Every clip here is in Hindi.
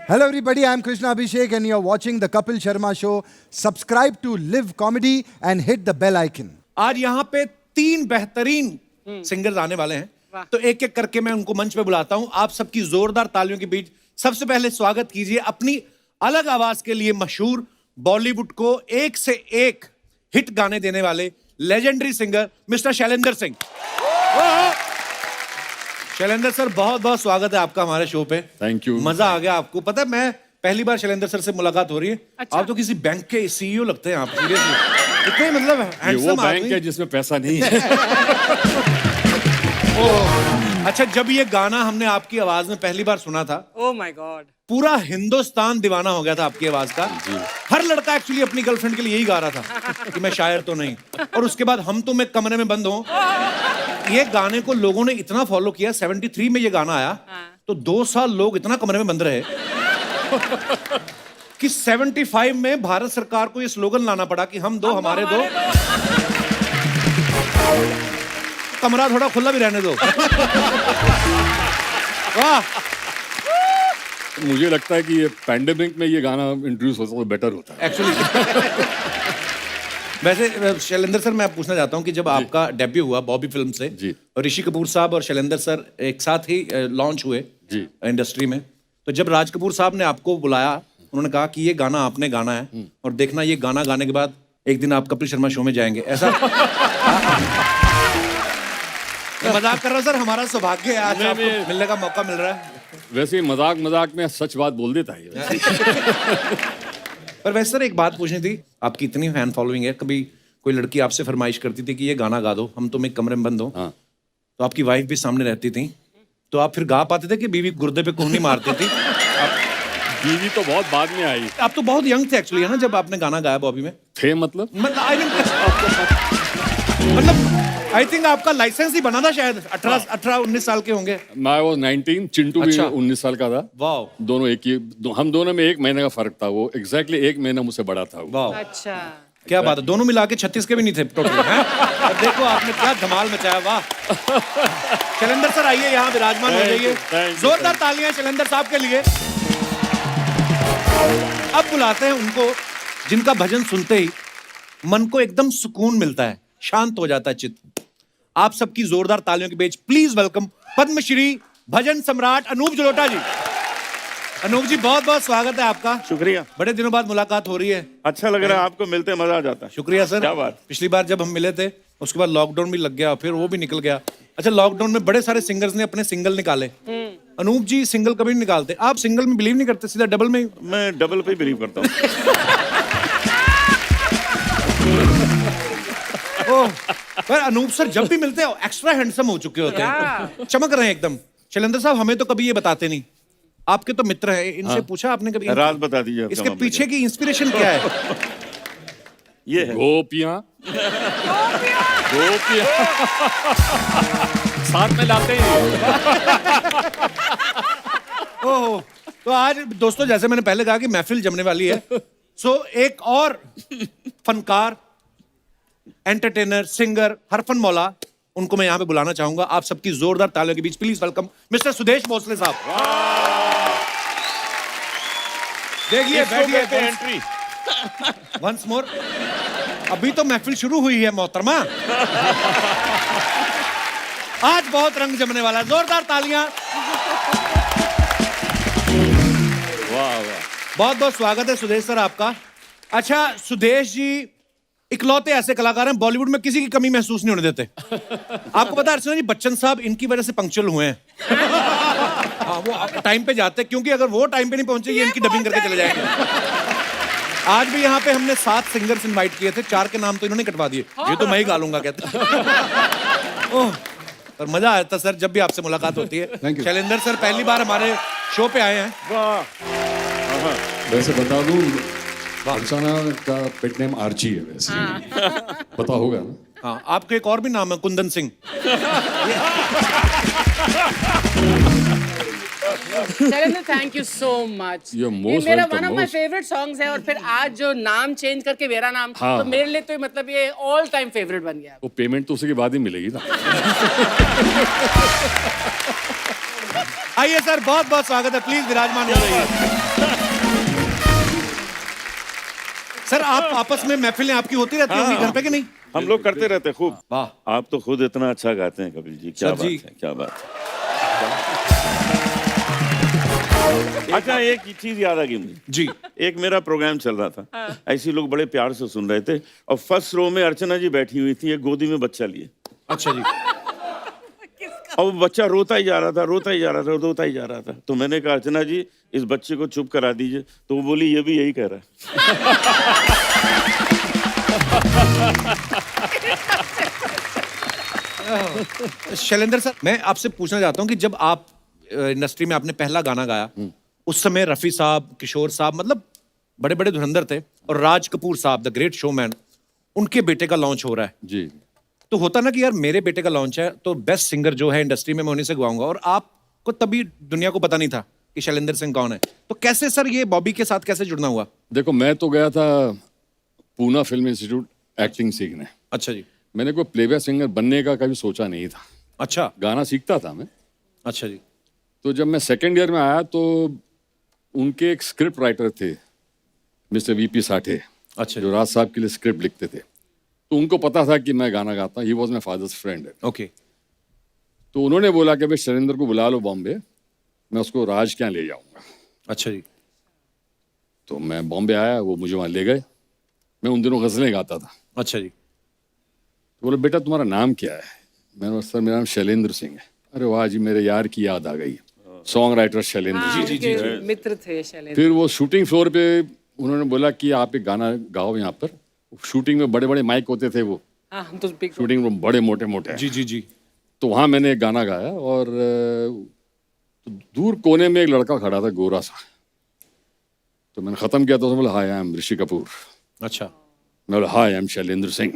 Hello everybody, I'm Krishna Abhishek and you're watching the Kapil Sharma Show. Subscribe to Live Comedy and hit the bell icon. आज यहाँ पे 3 बेहतरीन सिंगर्स आने वाले हैं, तो एक एक करके मैं उनको मंच पे बुलाता हूँ। आप सबकी जोरदार तालियों के बीच सबसे पहले स्वागत कीजिए अपनी अलग आवाज के लिए मशहूर, बॉलीवुड को एक से एक हिट गाने देने वाले legendary singer mister Shailendra Singh. Shailendra sir, बहुत बहुत स्वागत है आपका हमारे शो पे। Thank you. मजा आ गया आपको। पता है, मैं पहली बार शैलेंद्र सर से मुलाकात हो रही है। अच्छा। आप तो किसी बैंक के सीईओ लगते हैं आप, सीरियसली। इतने मतलब ये वो हैंडसम बैंक आदमी। है जिसमें पैसा नहीं है। अच्छा, जब ये गाना हमने आपकी आवाज में पहली बार सुना था, ओह माय गॉड, पूरा हिंदुस्तान दीवाना हो गया था आपकी आवाज का। हर लड़का एक्चुअली अपनी गर्लफ्रेंड के लिए यही गा रहा था कि मैं शायर तो नहीं। और उसके बाद हम तुम एक कमरे में बंद हो, ये गाने को लोगों ने इतना फॉलो किया। 73 में ये गाना आया, तो 2 साल लोग इतना कमरे में बंद रहे कि 75 में भारत सरकार को ये स्लोगन लाना पड़ा कि हम दो हमारे दो, कमरा थोड़ा खुला भी रहने दो। वाह। मुझे लगता है कि ये पैंडेमिक में ये गाना इंट्रोड्यूस होता तो बेटर होता है एक्चुअली। वैसे शैलेंद्र सर, मैं पूछना चाहता हूँ कि जब आपका डेब्यू हुआ बॉबी फिल्म से, जी, और ऋषि कपूर साहब और शैलेंद्र सर एक साथ ही लॉन्च हुए जी इंडस्ट्री में, तो जब राज कपूर साहब ने आपको बुलाया, उन्होंने कहा कि ये गाना आपने गाना है और देखना ये गाना गाने के बाद एक दिन आप कपिल शर्मा शो में जाएंगे, ऐसा? मैं मजाक कर रहा हूँ सर, हमारा सौभाग्य है आज आपको मिलने का मौका मिल रहा है। वैसे मजाक मजाक में सच बात बोल देता है। पर वैसे सर, एक बात पूछनी थी, आपकी इतनी फैन फॉलोइंग है, कभी कोई लड़की आपसे फरमाइश करती थी कि ये गाना गा दो, हम तुम एक कमरे में बंद हो, हाँ। तो आपकी वाइफ भी सामने रहती थी, तो आप फिर गा पाते थे कि बीवी गुर्दे पे कोहनी मारती थी? बीवी तो बहुत बाद में आई। आप तो बहुत यंग थे एक्चुअली, है ना, जब आपने गाना गाया बॉबी में? थे मतलब आई थिंक आपका लाइसेंस ही बना था शायद। 18-19 साल के होंगे। मैं वो 19, चिंटू भी 19 साल का था। वाह। दोनों एक ही, हम दोनों में 1 महीने का फर्क था। वो एग्जैक्टली 1 महीना मुझसे बड़ा था। वाह, अच्छा, क्या बात है, दोनों मिला के 36 के भी नहीं थे टोटल, हैं? और देखो आपने क्या धमाल मचाया। वाह। शैलेंद्र सर, आइए यहाँ विराजमान हो जाइए। जोरदार तालियां शैलेंद्र साहब के लिए। अब बुलाते हैं उनको जिनका भजन सुनते ही मन को एकदम सुकून मिलता है, शांत हो जाता है चित्त। आप सबकी जोरदार तालियों के बीच प्लीज वेलकम पद्मश्री भजन सम्राट अनूप जलोटा जी। अनूप जी, बहुत बहुत स्वागत है आपका। शुक्रिया। बड़े दिनों बाद मुलाकात हो रही है। अच्छा लग रहा है, आपको मिलते मजा आ जाता है। शुक्रिया सर। क्या बात। पिछली बार जब हम मिले थे, उसके बाद लॉकडाउन भी लग गया, फिर वो भी निकल गया। अच्छा, लॉकडाउन में बड़े सारे सिंगर्स ने अपने सिंगल निकाले। अनूप जी सिंगल कभी नहीं निकालते। आप सिंगल में बिलीव नहीं करते, सीधा डबल में? मैं डबल पे बिलीव करता हूँ। ओह, पर अनूप सर जब भी मिलते हो एक्स्ट्रा हैंडसम हो चुके होते हैं, चमक रहे हैं एकदम। शैलेंद्र साहब, हमें तो कभी ये बताते नहीं, आपके तो मित्र हैं, इनसे पूछा आपने कभी? राज बता दीजिए इसके पीछे की इंस्पिरेशन क्या है? ये है गोपियां गोपियां साथ में लाते हैं। ओह, तो आज दोस्तों, जैसे मैंने पहले कहा कि महफिल जमने वाली है, सो एक और फनकार, एंटरटेनर, सिंगर हरफन मौला, उनको मैं यहाँ पे बुलाना चाहूंगा। आप सबकी जोरदार तालियों के बीच please welcome mister Sudesh Bhosle साहब। देखिए, बैठिए। Entry once more. अभी तो महफिल शुरू हुई है मोहतरमा। आज बहुत रंग जमने वाला है। जोरदार तालियां। वाह वाह, बहुत बहुत स्वागत है सुदेश सर आपका। अच्छा सुदेश जी इकलौते ऐसे कलाकार हैं बॉलीवुड में किसी की कमी महसूस नहीं होने देते। आपको पता है अर्चना जी, बच्चन साहब इनकी वजह से पंक्चुअल हुए हैं। हाँ, वो टाइम पे जाते हैं, क्योंकि अगर वो टाइम पे नहीं पहुंचे, ये इनकी डबिंग करके चले जाएंगे। आज भी यहाँ पे हमने 7 सिंगर्स इनवाइट किए थे, 4 के नाम तो इन्होंने कटवा दिए। ये तो मैं ही गा लूंगा कहते। ओह, पर मजा आता सर जब भी आपसे मुलाकात होती है। शैलेंद्र सर पहली बार हमारे शो पे आए हैं। वैसे बता दूं, अर्चना का पेट नेम आर्ची है वैसे। पता होगा ना? हाँ, आपका एक और भी नाम है, Kundan Singh. Shailendra, thank you so much. You're ये most मेरा welcome, one of my most। Favourite songs है, और फिर आज जो नाम चेंज करके मेरा नाम, हाँ, तो मेरे लिए तो मतलब ये ऑल टाइम फेवरेट बन गया। वो पेमेंट तो उसी के बाद ही मिलेगी ना। आइए सर, बहुत बहुत स्वागत है, प्लीज विराजमान हो रही है। सर आप आपस में महफिलें आपकी होती रहती होंगी घर पे कि नहीं? हम लोग करते रहते हैं खूब। वाह। आप तो खुद इतना अच्छा गाते हैं कपिल जी, क्या सर बात जी। है, क्या बात है। अच्छा, एक चीज याद आ गई मुझे जी। एक मेरा प्रोग्राम चल रहा था, ऐसे लोग बड़े प्यार से सुन रहे थे और फर्स्ट रो में अर्चना जी बैठी हुई थी, एक गोदी में बच्चा लिए, अच्छा जी। और वो बच्चा रोता ही जा रहा था, रोता ही जा रहा था, रोता ही जा रहा था। तो मैंने कहा अर्चना जी इस बच्चे को चुप करा दीजिए। तो वो बोली ये भी यही कह रहा है। शैलेंद्र सर, मैं आपसे पूछना चाहता हूँ कि जब आप इंडस्ट्री में आपने पहला गाना गाया, उस समय रफी साहब, किशोर साहब, मतलब बड़े बड़े धुरंधर थे, और राज कपूर साहब द ग्रेट शोमैन, उनके बेटे का लॉन्च हो रहा है। जी। तो होता ना कि यार मेरे बेटे का लॉन्च है तो बेस्ट सिंगर जो है इंडस्ट्री में मैं उन्हीं से गवाऊंगा, और आपको तभी दुनिया को पता नहीं था कि शैलेंद्र सिंह कौन है। तो कैसे सर ये बॉबी के साथ कैसे जुड़ना हुआ? देखो, मैं तो गया था पूना फिल्म इंस्टीट्यूट एक्टिंग सीखने। अच्छा जी। मैंने कोई प्लेबैक सिंगर बनने का कभी सोचा नहीं था। अच्छा। गाना सीखता था मैं। अच्छा जी। तो जब मैं सेकेंड ईयर में आया तो उनके एक स्क्रिप्ट राइटर थे मिस्टर वीपी साठे, अच्छा जो राज साहब के लिए स्क्रिप्ट लिखते थे। तो उनको पता था कि मैं गाना गाता हूँ, he was my father's friend. Okay. तो उन्होंने बोला कि भाई शैलेंद्र को बुला लो बॉम्बे, मैं उसको राज क्या ले जाऊंगा। अच्छा जी। तो मैं बॉम्बे आया, वो मुझे वहाँ ले गए। मैं उन दिनों गज़लें गाता था। अच्छा जी। तो बोले बेटा तुम्हारा नाम क्या है? मैंने बोला सर मेरा नाम शैलेंद्र सिंह है। अरे वाह जी, मेरे यार की याद आ गई, सॉन्ग राइटर शैलेंद्र सिंह। उनके मित्र थे शैलेंद्र। फिर वो शूटिंग फ्लोर पे उन्होंने बोला कि आप एक गाना गाओ यहाँ पर। शूटिंग में बड़े बड़े माइक होते थे, वो हाँ, हम तो big- शूटिंग में बड़े मोटे मोटे। जी जी जी। तो वहाँ मैंने एक गाना गाया, और तो दूर कोने में एक लड़का खड़ा था गोरा सा। तो मैंने ख़त्म किया तो उसने बोला हाय आई एम ऋषि कपूर। अच्छा। मैं बोला हाय आई एम शैलेंद्र सिंह।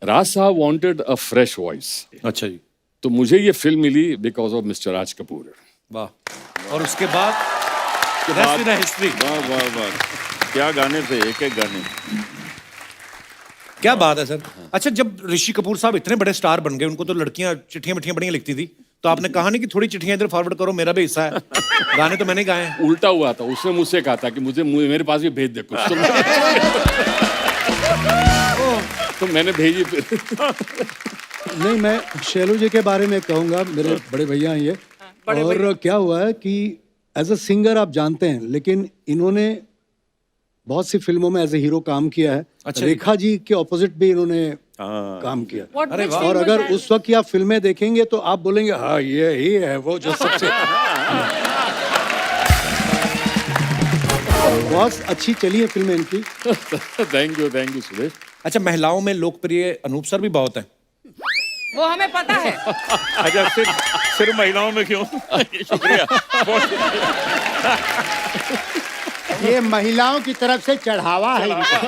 राज साहब वांटेड अ फ्रेश वॉइस, अच्छा जी। तो मुझे ये फिल्म मिली because of mister Raj Kapoor. वाह। और उसके बाद rest in the history। वाह वाह वाह, क्या गाने थे, एक एक गाने। क्या बात है सर। अच्छा, जब ऋषि कपूर साहब इतने बड़े स्टार बन गए, उनको तो लड़कियां चिट्ठियां मिट्ठियां बढ़िया लिखती थी, तो आपने कहा नहीं कि थोड़ी चिट्ठियां इधर फॉरवर्ड करो, मेरा भी हिस्सा है? गाने तो मैंने गाए हैं। उल्टा हुआ था, उसने मुझसे कहा था कि मुझे मेरे पास भी भेज दे कुछ। तो मैंने भेजी फिर। नहीं, मैं शैलू जी के बारे में कहूँगा, मेरे बड़े भैया हैं ये। और क्या हुआ है कि एज अ सिंगर आप जानते हैं, लेकिन इन्होंने बहुत सी फिल्मों में एज ए हीरो काम किया है। अच्छा। रेखा जी के ऑपोजिट भी इन्होंने काम किया। What which और film अगर was that? उस वक्त की आप फिल्में देखेंगे तो आप बोलेंगे हाँ ये ही है वो जो सबसे बहुत अच्छी चली है फिल्में इनकी। Thank you Suresh. अच्छा, महिलाओं में लोकप्रिय अनूप सर भी बहुत हैं। वो हमें पता है। अच्छा, सिर्फ महिलाओं में क्यों? शुक्रिया। ये महिलाओं की तरफ से चढ़ावा है इनका।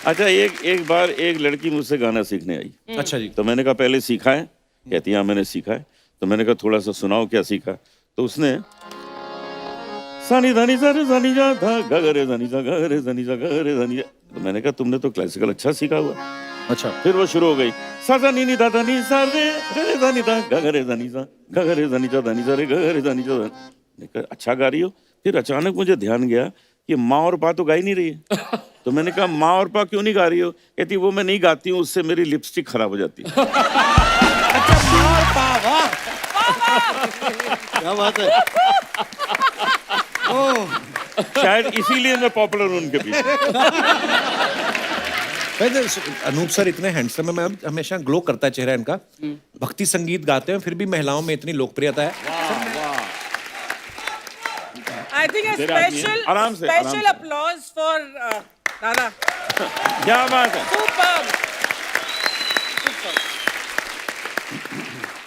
अच्छा, एक बार एक लड़की मुझसे गाना सीखने आई। अच्छा जी। तो मैंने कहा पहले सीखा है? कहती हाँ मैंने सीखा है। तो मैंने कहा थोड़ा सा सुनाओ क्या सीखा। तो उसने सानी धानी सारे सानी जा था गगरे धानी सा गगरे धानी सा गगरे धानी जा। तो मैंने कहा तुमने तो क्लासिकल अच्छा सीखा हुआ। अच्छा। फिर वो शुरू हो गई सा सा नी नी दा दा नी सा रे रे दा नी दा गगरे धानी सा गगरे धानी जा धानी सा रे गगरे धानी जा। मैंने कहा अच्छा गा रही हो। फिर अचानक मुझे ध्यान गया कि माँ और पा तो गा ही नहीं रही है। तो मैंने कहा माँ और पा क्यों नहीं गा रही हो? कहती वो मैं नहीं गाती हूँ, उससे मेरी लिपस्टिक खराब हो जाती है। क्या बात है। शायद इसीलिए मैं पॉपुलर हूँ उनके बीच। वैसे अनूप सर इतने हैंडसम है, मैं हमेशा ग्लो करता है चेहरा इनका। भक्ति संगीत गाते हैं, फिर भी महिलाओं में इतनी लोकप्रियता है। I think a special आराम से, special आराम से। applause for Dada. क्या बात है। Superb.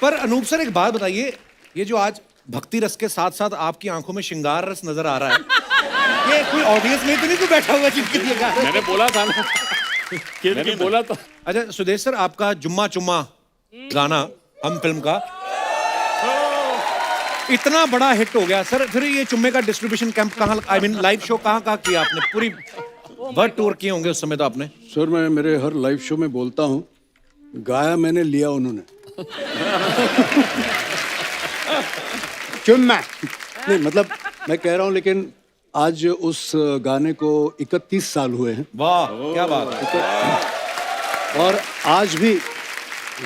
पर अनूप सर एक बात बताइए, ये जो आज भक्ति रस के साथ साथ आपकी आंखों में श्रृंगार रस नजर आ रहा है, ये कोई ऑडियंस में तो नहीं कोई बैठा हुआ जिनके लिए गा रहे हैं? मैंने बोला था ना, मैंने बोला था। अच्छा सुदेश सर, आपका जुम्मा चुम्मा गाना हम फिल्म का इतना बड़ा हिट हो गया सर, फिर ये चुम्मे का डिस्ट्रीब्यूशन कैंप कहाँ, आई मीन लाइव शो कहाँ किया आपने? पूरी वर्ल्ड टूर किए होंगे उस समय तो आपने। सर मैं मेरे हर लाइव शो में बोलता हूँ गाया मैंने, लिया उन्होंने। चुम्मा। नहीं मतलब मैं कह रहा हूँ, लेकिन आज उस गाने को 31 साल हुए हैं वाह क्या बात है। और आज भी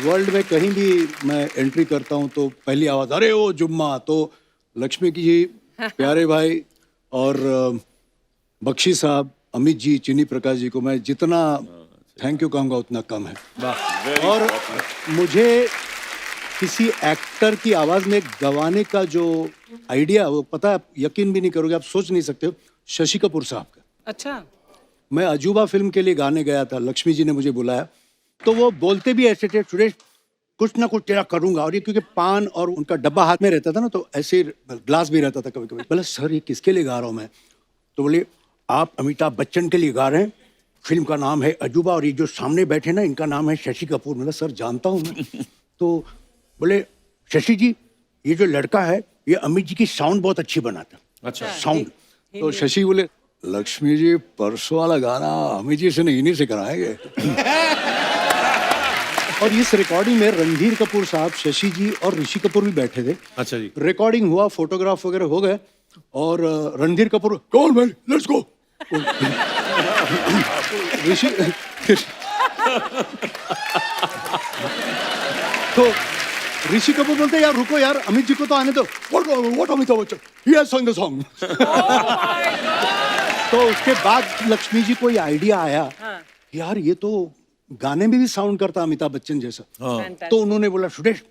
वर्ल्ड में कहीं भी मैं एंट्री करता हूँ तो पहली आवाज अरे ओ जुम्मा। तो लक्ष्मी की जी, प्यारे भाई और बख्शी साहब, अमित जी, चिनी प्रकाश जी को मैं जितना थैंक यू कहूँगा उतना कम है। और मुझे किसी एक्टर की आवाज में गवाने का जो आइडिया, वो पता है, आप यकीन भी नहीं करोगे, आप सोच नहीं सकते हो, शशि कपूर साहब का। अच्छा। मैं अजूबा फिल्म के लिए गाने गया था, लक्ष्मी जी ने मुझे बुलाया, तो वो बोलते भी ऐसे थे, सुरेश कुछ ना कुछ तेरा करूंगा। और ये क्योंकि पान और उनका डब्बा हाथ में रहता था ना, तो ऐसे ग्लास भी रहता था कभी कभी। बोला सर ये किसके लिए गा रहा हूँ मैं? तो बोले आप अमिताभ बच्चन के लिए गा रहे हैं, फिल्म का नाम है अजूबा, और ये जो सामने बैठे ना इनका नाम है शशि कपूर। मतलब सर जानता हूँ मैं। तो बोले शशि जी ये जो लड़का है ये अमित जी की साउंड बहुत अच्छी बनाता। अच्छा। साउंड। तो शशि बोले लक्ष्मी जी परसों वाला गाना अमित जी से इन्हीं से कराएंगे। और इस रिकॉर्डिंग में रणधीर कपूर साहब, शशि जी और ऋषि कपूर भी बैठे थे। अच्छा जी। रिकॉर्डिंग हुआ, फोटोग्राफ वगैरह हो गए, और Randhir Kapoor call man let's go. Rishi तो ऋषि कपूर बोलते यार रुको यार, अमित जी को तो आने दो। What Amitabh Bachchan, he has संग द सॉन्ग। तो उसके बाद लक्ष्मी जी को ये आइडिया आया यार ये तो गाने में भी साउंड करता अमिताभ बच्चन जैसा। तो उन्होंने बोला सुरेश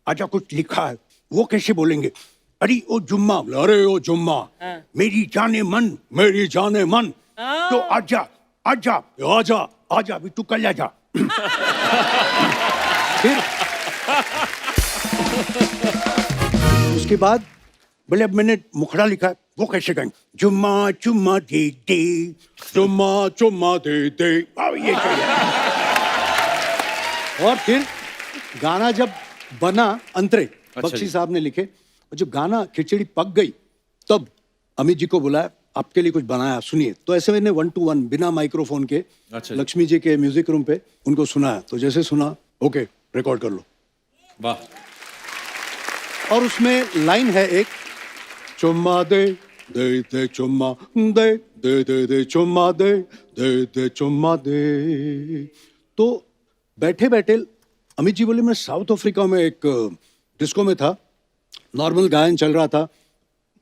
आजा कुछ लिखा है, वो कैसे बोलेंगे? अरे ओ जुम्मा, अरे ओ जुम्मा, मेरी जाने मन, मेरी जाने मन, तो आजा आजा आजा आजा भी तू कल आजा। फिर उसके बाद बोले अब मैंने मुखड़ा लिखा है, वो कैसे गाएंगे? जुम्मा चुम्मा दे दे, जुम्मा चुम्मा दे दे, अब ये चाहिए। और फिर गाना जब बना अंतरे, बख्शी साहब ने लिखे, और जब गाना खिचड़ी पक गई तब अमित जी को बुलाया, आपके लिए कुछ बनाया सुनिए। तो ऐसे मैंने 1 to 1 बिना माइक्रोफोन के लक्ष्मी जी के म्यूजिक रूम पे उनको सुनाया। तो जैसे सुना ओके रिकॉर्ड कर लो। वाह। और उसमें लाइन है एक, चुम्मा दे दे दे चुम्मा दे दे दे दे चुम्मा दे दे दे चुम्मा दे। तो बैठे बैठे अमित जी बोले मैं साउथ अफ्रीका में एक डिस्को में था, नॉर्मल गायन चल रहा था,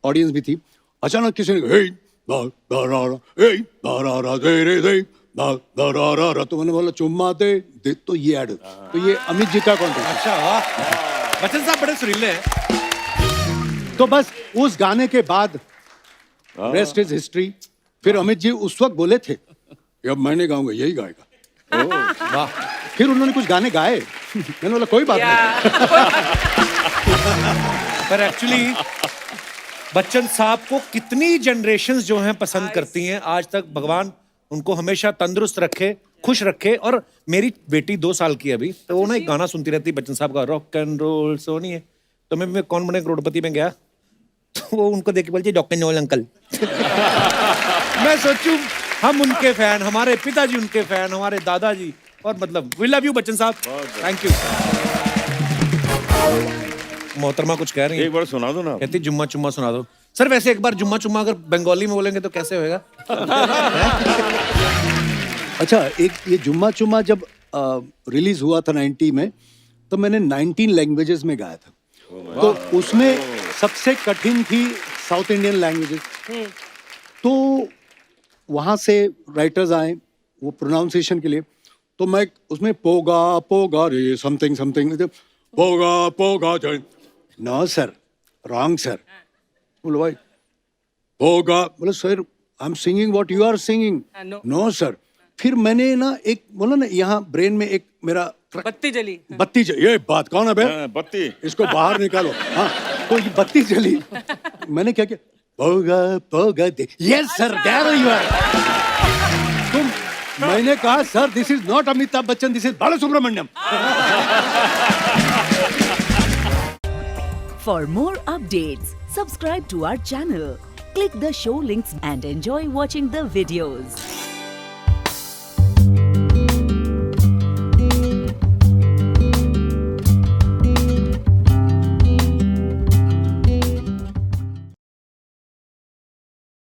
ऑडियंस भी थी, अचानक किसी ने हे दा दा रा रा, हे दा रा रा दे रे दे दा दा रा रा रा। तो मैंने बोला चुम्मा दे दे, तो ये ऐड, तो ये अमित जी का कॉन्टेंट। अच्छा वाह, बच्चन साहब बड़े सुरीले हैं। तो बस उस गाने के बाद रेस्ट इज हिस्ट्री। फिर अमित जी उस वक्त बोले थे अब मैंने गाऊंगा यही गाएगा। वाह। फिर उन्होंने कुछ गाने गाए, मैंने बोला कोई बात नहीं। पर एक्चुअली बच्चन साहब को कितनी जनरेशंस जो हैं पसंद करती हैं आज तक। भगवान उनको हमेशा तंदुरुस्त रखे, खुश रखे। और मेरी बेटी 2 साल की है अभी, तो वो ना एक गाना सुनती रहती बच्चन साहब का, रॉक एंड रोल सोनी है। तो मैं कौन बने करोड़पति में गया, तो वो उनको देख के बोलती रॉक एंड रोल अंकल। मैं सोचूं हम उनके फैन, हमारे पिताजी उनके फैन, हमारे दादाजी, और मतलब वी लव यू बच्चन साहब, थैंक यू। मोहतरमा कुछ कह रही हैं, एक बार सुना दो ना। कहती जुम्मा चुम्मा सुना दो। सर वैसे एक बार जुम्मा चुम्मा अगर बंगाली में बोलेंगे तो कैसे होएगा? अच्छा, एक ये जुम्मा चुम्मा जब रिलीज हुआ था 90 में, तो मैंने 19 लैंग्वेजेस में गाया था। तो उसमें सबसे कठिन थी साउथ इंडियन लैंग्वेजेस। तो वहाँ से राइटर्स आए वो प्रोनाउंसिएशन के लिए, तो मैं उसमें पोगा पोगा रे समथिंग समथिंग, पोगा पोगा जय, नो सर रॉन्ग सर। बोलो भाई पोगा, बोले sir I am singing what you are singing. No sir. फिर मैंने ना एक बोला ना, यहाँ ब्रेन में एक मेरा बत्ती जली। बत्ती जली, ये बात कौन है बे? बत्ती इसको बाहर निकालो। हाँ, तो ये बत्ती जली। मैंने क्या किया, पोगा पोगा दे, yes sir there you are. तुम, मैंने कहा sir this is not Amitabh Bachchan, this is Balasubrahmanyam. For more updates, subscribe to our channel, click the show links and enjoy watching the videos.